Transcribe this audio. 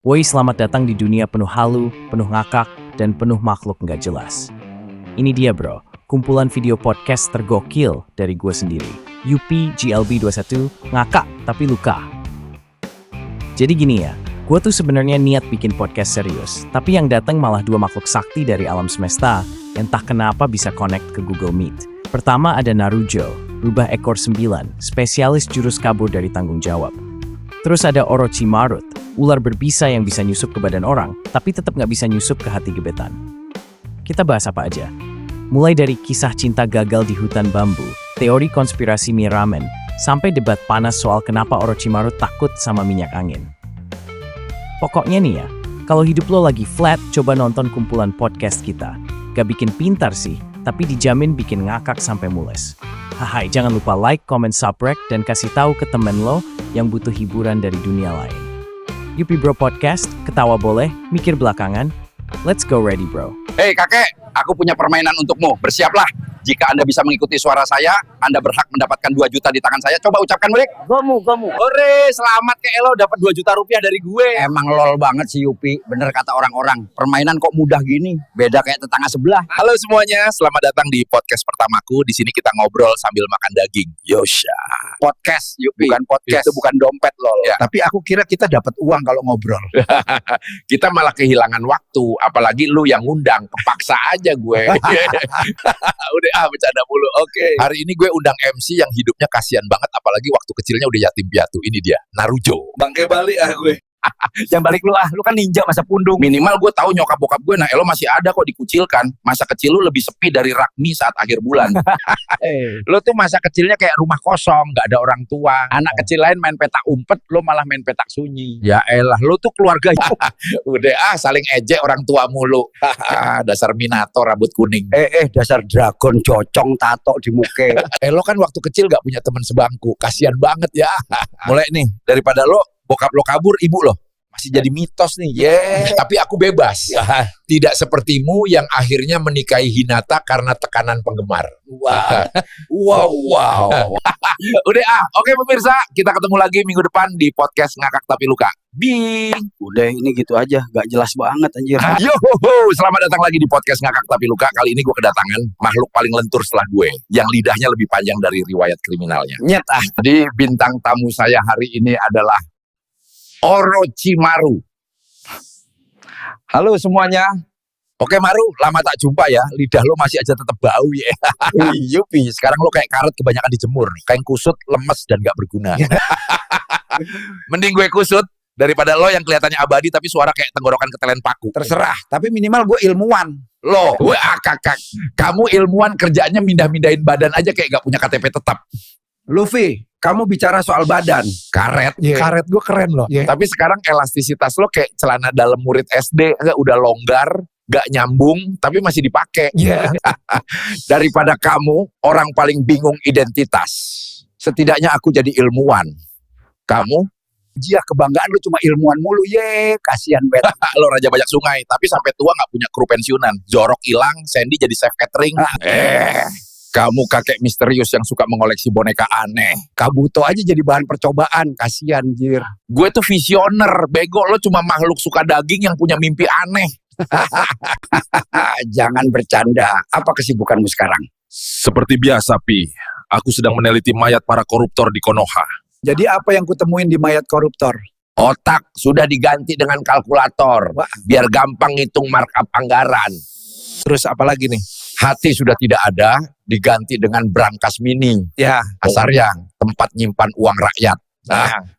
Woi, selamat datang di dunia penuh halu, penuh ngakak, dan penuh makhluk nggak jelas. Ini dia bro, kumpulan video podcast tergokil dari gue sendiri. Yupi GLB21, ngakak tapi luka. Jadi gini ya, gue tuh sebenarnya niat bikin podcast serius, tapi yang datang malah dua makhluk sakti dari alam semesta, yang entah kenapa bisa connect ke Google Meet. Pertama ada Narujo, rubah ekor 9, spesialis jurus kabur dari tanggung jawab. Terus ada Orochimaru, ular berbisa yang bisa nyusup ke badan orang, tapi tetap nggak bisa nyusup ke hati gebetan. Kita bahas apa aja? Mulai dari kisah cinta gagal di hutan bambu, teori konspirasi mie ramen, sampai debat panas soal kenapa Orochimaru takut sama minyak angin. Pokoknya nih ya, kalau hidup lo lagi flat, coba nonton kumpulan podcast kita. Gak bikin pintar sih, tapi dijamin bikin ngakak sampai mules. Hai, jangan lupa like, comment, subscribe, dan kasih tahu ke temen lo yang butuh hiburan dari dunia lain. Yupi Bro Podcast, ketawa boleh, mikir belakangan. Let's go ready bro. Hei kakek, aku punya permainan untukmu. Bersiaplah. Jika Anda bisa mengikuti suara saya, Anda berhak mendapatkan 2 juta di tangan saya. Coba ucapkan mulik. Gomu. Hore, selamat kek lo dapat 2 juta rupiah dari gue. Emang lol banget sih Yupi. Bener kata orang-orang. Permainan kok mudah gini. Beda kayak tetangga sebelah. Halo semuanya, selamat datang di podcast pertamaku. Di sini kita ngobrol sambil makan daging. Yosha. Podcast Yupi. Bukan podcast. Itu bukan dompet lol. Ya. Tapi aku kira kita dapat uang kalau ngobrol. Kita malah kehilangan waktu. Apalagi lu yang ngundang. Kepaksa aja gue. Udah bercanda mulu. Oke. Hari ini gue undang MC yang hidupnya kasihan banget. Apalagi waktu kecilnya udah yatim piatu. Ini dia, Narujo. Bangke balik gue. Jangan balik lu kan ninja masa pundung. Minimal gue tahu nyokap bokap gue, nah elo masih ada kok dikucilkan. Masa kecil lu lebih sepi dari rakmi saat akhir bulan. Lu tuh masa kecilnya kayak rumah kosong, gak ada orang tua. Anak kecil lain main petak umpet, lu malah main petak sunyi. Ya elah, lu tuh keluarga. Udah saling ejek orang tua mulu. Dasar minato rambut kuning. Dasar dragon cocong tato di muka. Lo kan waktu kecil gak punya teman sebangku. Kasian banget ya. Mulai nih, daripada lo bokap lo kabur, ibu lo masih jadi mitos nih. Tapi aku bebas. Tidak sepertimu yang akhirnya menikahi Hinata karena tekanan penggemar. Wow. Udah oke pemirsa, kita ketemu lagi minggu depan di podcast Ngakak Tapi Luka. Bing. Udah ini gitu aja. Gak jelas banget anjir. Selamat datang lagi di podcast Ngakak Tapi Luka. Kali ini gue kedatangan makhluk paling lentur setelah gue, yang lidahnya lebih panjang dari riwayat kriminalnya. Nyet Jadi bintang tamu saya hari ini adalah Orochimaru. Halo semuanya. Oke Maru, lama tak jumpa ya. Lidah lo masih aja tetap bau ya. Yupi, sekarang lo kayak karet kebanyakan dijemur. Kayak kusut, lemes dan gak berguna. Mending gue kusut daripada lo yang kelihatannya abadi tapi suara kayak tenggorokan ketelen paku. Terserah, tapi minimal gue ilmuwan. Lo, kakak. Kamu ilmuwan kerjaannya mindah-mindahin badan aja kayak gak punya KTP tetap. Luffy, kamu bicara soal badan. Karet. Karet gue keren loh. Tapi sekarang elastisitas lo kayak celana dalam murid SD, udah longgar, gak nyambung, tapi masih dipakai. Daripada kamu orang paling bingung identitas, setidaknya aku jadi ilmuwan. Kamu? Kebanggaan lu cuma ilmuwan mulu. Kasihan banget. Lo raja banyak sungai, tapi sampai tua gak punya kru pensiunan. Jorok hilang, Sandy jadi chef catering. Kamu kakek misterius yang suka mengoleksi boneka aneh. Kabuto aja jadi bahan percobaan. Kasihan jir. Gue tuh visioner. Bego, lo cuma makhluk suka daging yang punya mimpi aneh. Jangan bercanda. Apa kesibukanmu sekarang? Seperti biasa, Pi. Aku sedang meneliti mayat para koruptor di Konoha. Jadi apa yang kutemuin di mayat koruptor? Otak sudah diganti dengan kalkulator. Biar gampang ngitung markup anggaran. Terus apa lagi nih? Hati sudah tidak ada, diganti dengan brankas mini. Ya. Asaryang, tempat nyimpan uang rakyat. Nah,